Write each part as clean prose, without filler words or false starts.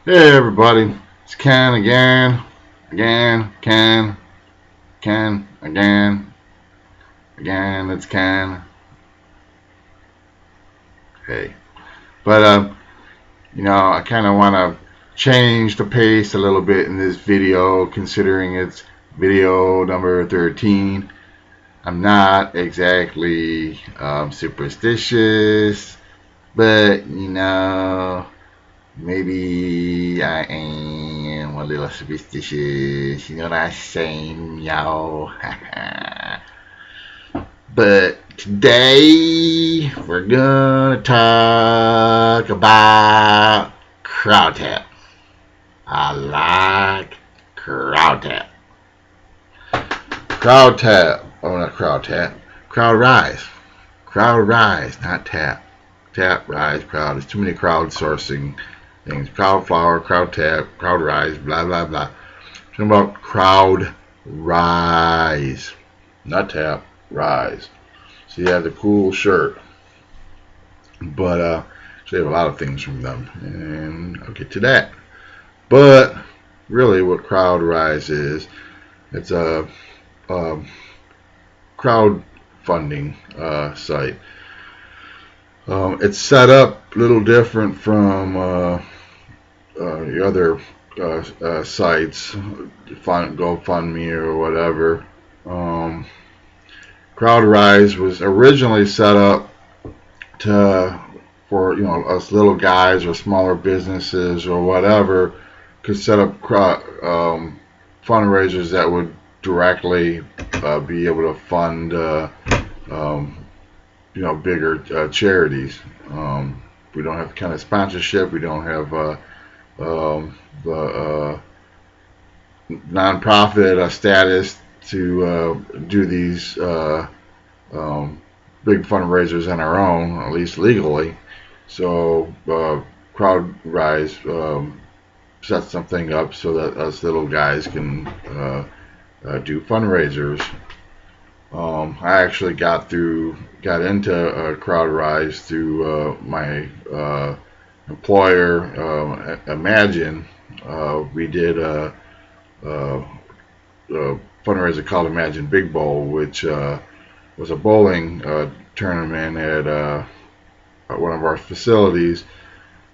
Hey everybody, it's Ken again, it's Ken. Hey, but I kind of want to change the pace a little bit in this video, considering it's video number 13. I'm not exactly superstitious, but maybe I am a little superstitious. You know what I'm saying, y'all? But today we're gonna talk about crowd tap. I like crowd tap. Crowd tap. Oh, not crowd tap. Crowd rise. Crowd rise, not tap. Tap, rise, crowd. There's too many crowdsourcing things. Crowd flower, crowd tap, crowd rise, blah, blah, blah. Talking about crowd rise. Not tap, rise. So you have the cool shirt. But so you have a lot of things from them. And I'll get to that. But really what crowd rise is, it's a crowdfunding site. It's set up a little different from the other sites, GoFundMe or whatever. CrowdRise was originally set up for us little guys or smaller businesses or whatever could set up fundraisers that would directly be able to fund bigger charities. We don't have kind of sponsorship. We don't have the nonprofit status to do these big fundraisers on our own, at least legally. So CrowdRise sets something up so that us little guys can do fundraisers. I actually got into CrowdRise through my employer, Imagine. We did a fundraiser called Imagine Big Bowl, which was a bowling tournament at one of our facilities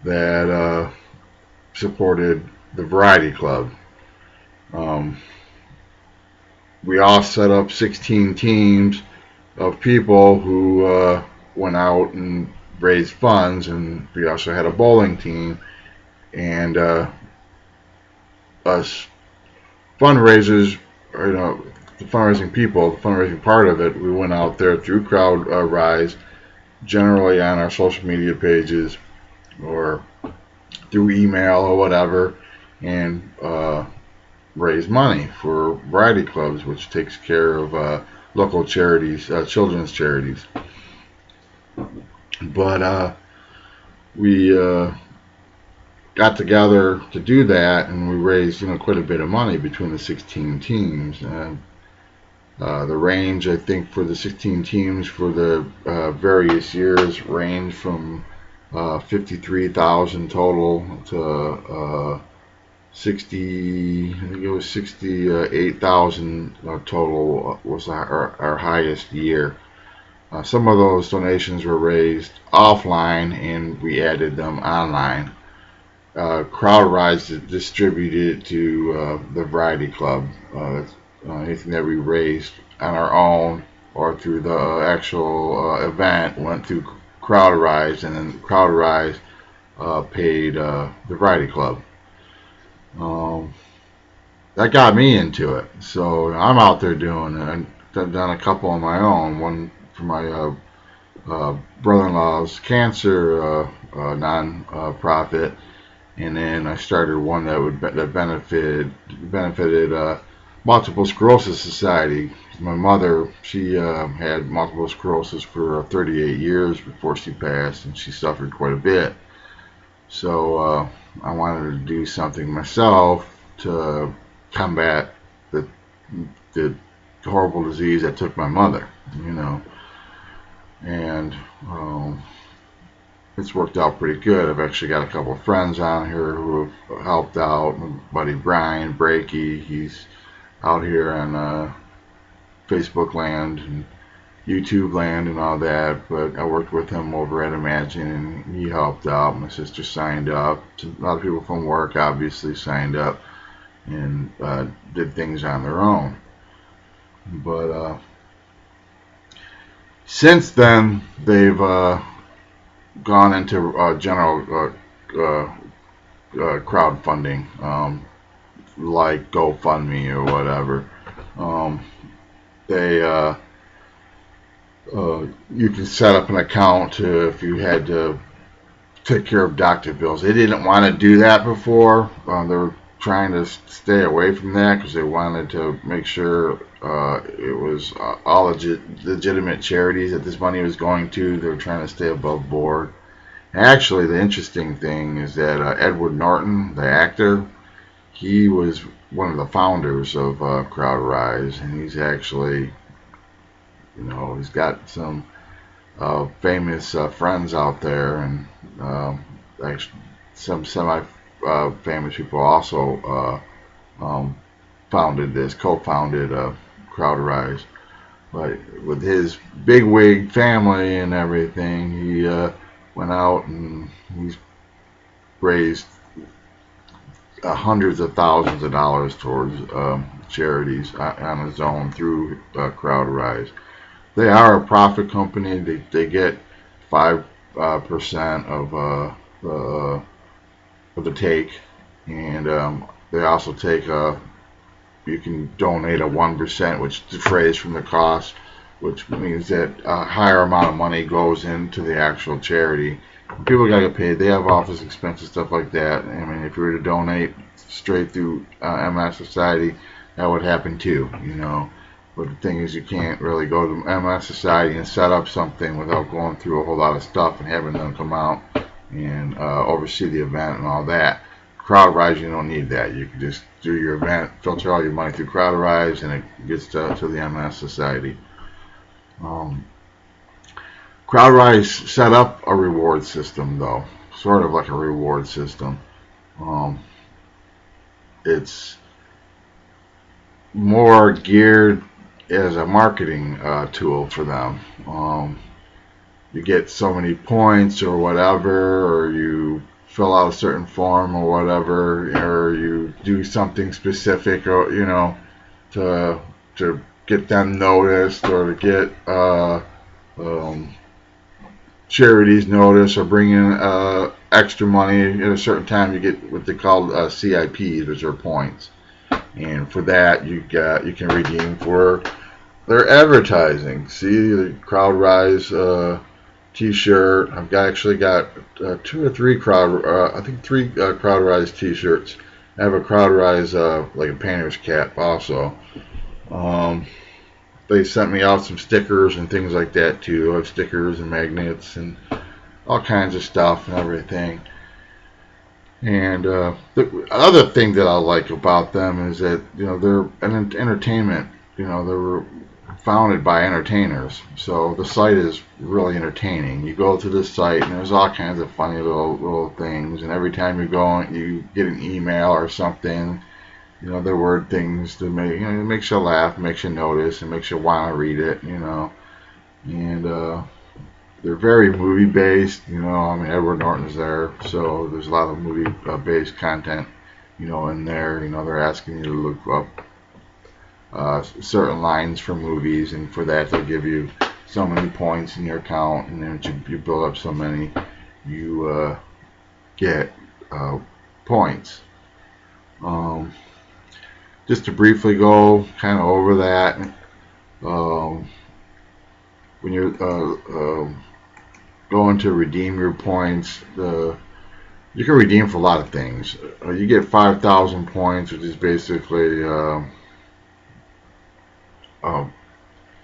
that supported the Variety Club. We all set up 16 teams of people who went out and raised funds, and we also had a bowling team. And us fundraisers, the fundraising people, the fundraising part of it, we went out there through CrowdRise, generally on our social media pages or through email or whatever, and raise money for Variety Clubs, which takes care of local charities, children's charities. But we got together to do that, and we raised quite a bit of money between the 16 teams. The range, I think, for the 16 teams for the various years ranged from 53,000 total to 60. I think it was 68,000 total was our highest year. Some of those donations were raised offline, and we added them online. CrowdRise distributed it to the Variety Club. Anything that we raised on our own or through the actual event went through CrowdRise, and then CrowdRise paid the Variety Club. That got me into it, so I'm out there doing it. I've done a couple on my own. One for my brother-in-law's cancer non-profit, and then I started one that benefited Multiple Sclerosis Society. My mother, she had multiple sclerosis for 38 years before she passed, and she suffered quite a bit. So I wanted to do something myself to combat the horrible disease that took my mother, and it's worked out pretty good. I've actually got a couple of friends on here who have helped out. My buddy Brian Brakey, he's out here on Facebook land and YouTube land and all that, but I worked with him over at Imagine, and he helped out. My sister signed up. A lot of people from work obviously signed up and did things on their own. But since then, they've gone into general crowdfunding, like GoFundMe or whatever. You can set up an account if you had to take care of doctor bills. They didn't want to do that before. They were trying to stay away from that because they wanted to make sure it was all legitimate charities that this money was going to. They were trying to stay above board. Actually, the interesting thing is that Edward Norton, the actor, he was one of the founders of CrowdRise, and he's actually, he's got some famous friends out there, and actually some semi-famous people also co-founded CrowdRise. But with his bigwig family and everything, he went out and he's raised hundreds of thousands of dollars towards charities on his own through CrowdRise. They are a profit company. They get 5% of the take, and they also take you can donate a 1%, which defrays from the cost, which means that a higher amount of money goes into the actual charity. People got to get paid. They have office expenses, stuff like that. I mean, if you were to donate straight through MS Society, that would happen too, But the thing is, you can't really go to MS Society and set up something without going through a whole lot of stuff and having them come out and oversee the event and all that. CrowdRise, you don't need that. You can just do your event, filter all your money through CrowdRise, and it gets to the MS Society. CrowdRise set up a reward system, though, sort of like a reward system. It's more geared as a marketing tool for them. You get so many points or whatever, or you fill out a certain form or whatever, or you do something specific, or to get them noticed, or to get charities noticed, or bring in extra money at a certain time. You get what they call CIPs, which are points, and for that you can redeem for their advertising. See, the CrowdRise T-shirt. I've actually got 2 or 3 three CrowdRise T-shirts. I have a CrowdRise like a painter's cap also. They sent me out some stickers and things like that too. I have stickers and magnets and all kinds of stuff and everything. And the other thing that I like about them is that they're an entertainment. They were founded by entertainers, so the site is really entertaining. You go to the site and there's all kinds of funny little things, and every time you go you get an email or something. They're word things to make, it makes you laugh, makes you notice, and makes you want to read it, and they're very movie based. Edward Norton's there, so there's a lot of movie based content, in there. They're asking you to look up certain lines from movies, and for that they'll give you so many points in your account, and then you build up so many, you get points. Just to briefly go kind of over that, when you're going to redeem your points, you can redeem for a lot of things. You get 5,000 points, which is basically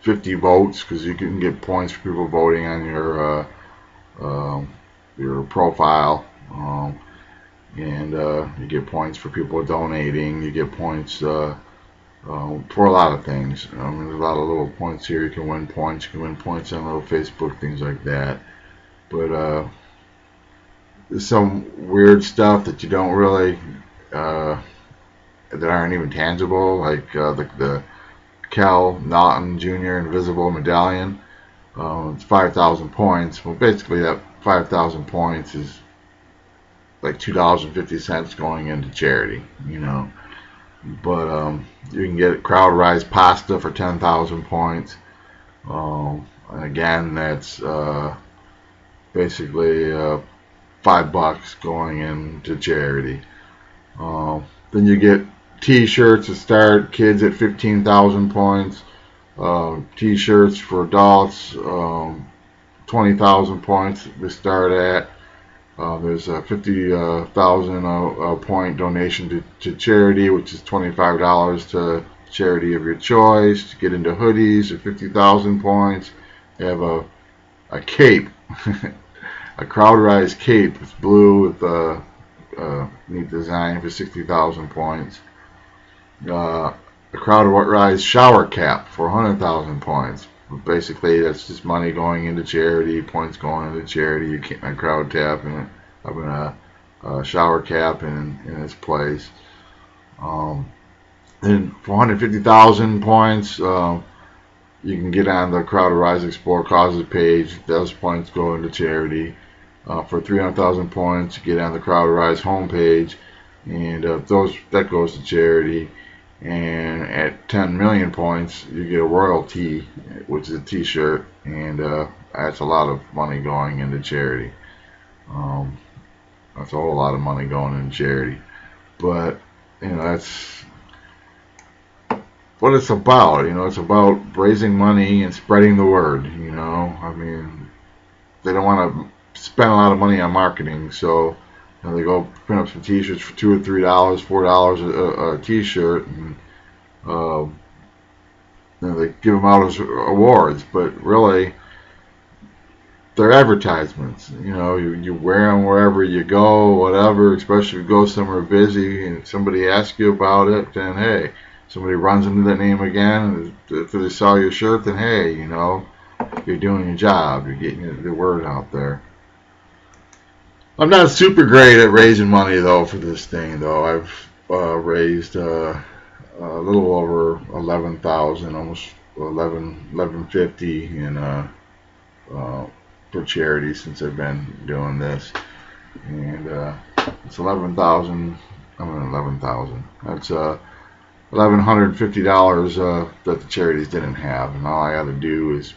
50 votes, because you can get points for people voting on your profile. And you get points for people donating. You get points for a lot of things. There's a lot of little points here. You can win points. You can win points on little Facebook, things like that. But there's some weird stuff that you don't really that aren't even tangible, like the Cal Naughton Jr. Invisible Medallion. It's 5,000 points. Well, basically that 5,000 points is like $2.50 going into charity, you know. But you can get crowd-rise pasta for 10,000 points. And again, that's basically $5 going into charity. Then you get T-shirts to start. Kids at 15,000 points. T-shirts for adults, 20,000 points to start at. There's a 50,000 point donation to charity, which is $25 to charity of your choice. To get into hoodies at 50,000 points. They have a cape, a crowd-rise cape. It's blue with a neat design for 60,000 points. A crowd-rise shower cap for 100,000 points. Basically, that's just money going into charity, points going into charity. You can't crowd tap and having a shower cap in its place. Then for 150,000 points, you can get on the Crowd Rise Explore Causes page. Those points go into charity. For 300,000 points, you get on the Crowd Rise homepage, and that goes to charity. And at 10 million points, you get a royalty, which is a T-shirt, and that's a lot of money going into charity. That's a whole lot of money going into charity. But that's what it's about. It's about raising money and spreading the word. I mean, they don't want to spend a lot of money on marketing, so they go print up some T-shirts for $2 or $3, $4 a T-shirt, and they give them out as awards. But really, they're advertisements. You wear them wherever you go, whatever. Especially if you go somewhere busy and somebody asks you about it, then hey, somebody runs into that name again. If they saw your shirt, then hey, you're doing your job. You're getting the word out there. I'm not super great at raising money though for this thing though. I've raised a little over 11,000, almost 1150 in for charity since I've been doing this, and it's 11,000. I mean 11,000. That's $1,150 that the charities didn't have, and all I got to do is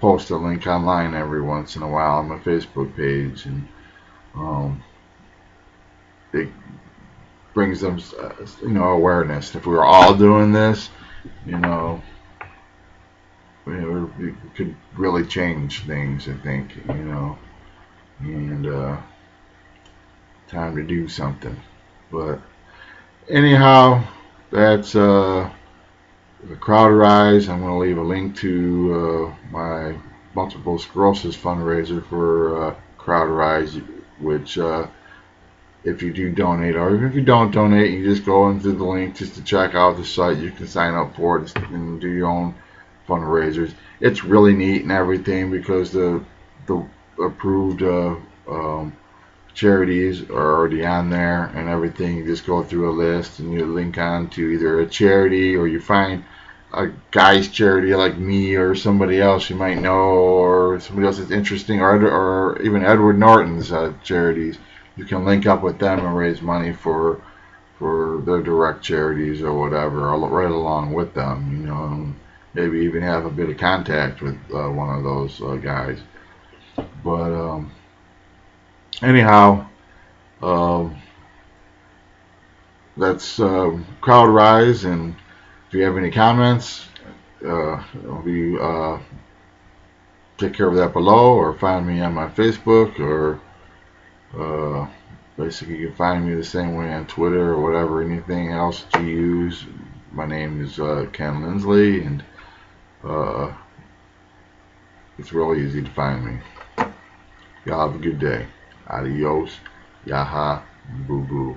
post a link online every once in a while on my Facebook page, and it brings them, awareness. If we were all doing this, we could really change things, I think, and time to do something. But anyhow, that's the Crowd Rise. I'm going to leave a link to my multiple sclerosis fundraiser for Crowd Rise, which if you do donate, or if you don't donate, you just go into the link just to check out the site. You can sign up for it and do your own fundraisers. It's really neat and everything because the approved charities are already on there and everything. You just go through a list and you link on to either a charity, or you find a guy's charity like me or somebody else you might know, or somebody else that's interesting, or even Edward Norton's charities. You can link up with them and raise money for their direct charities or whatever, or right along with them, and maybe even have a bit of contact with one of those guys. But anyhow, that's Crowd Rise, and if you have any comments, take care of that below, or find me on my Facebook, or basically you can find me the same way on Twitter or whatever, anything else that you use. My name is Ken Lindsley, and it's really easy to find me. Y'all have a good day. Adios. Yaha. Boo boo.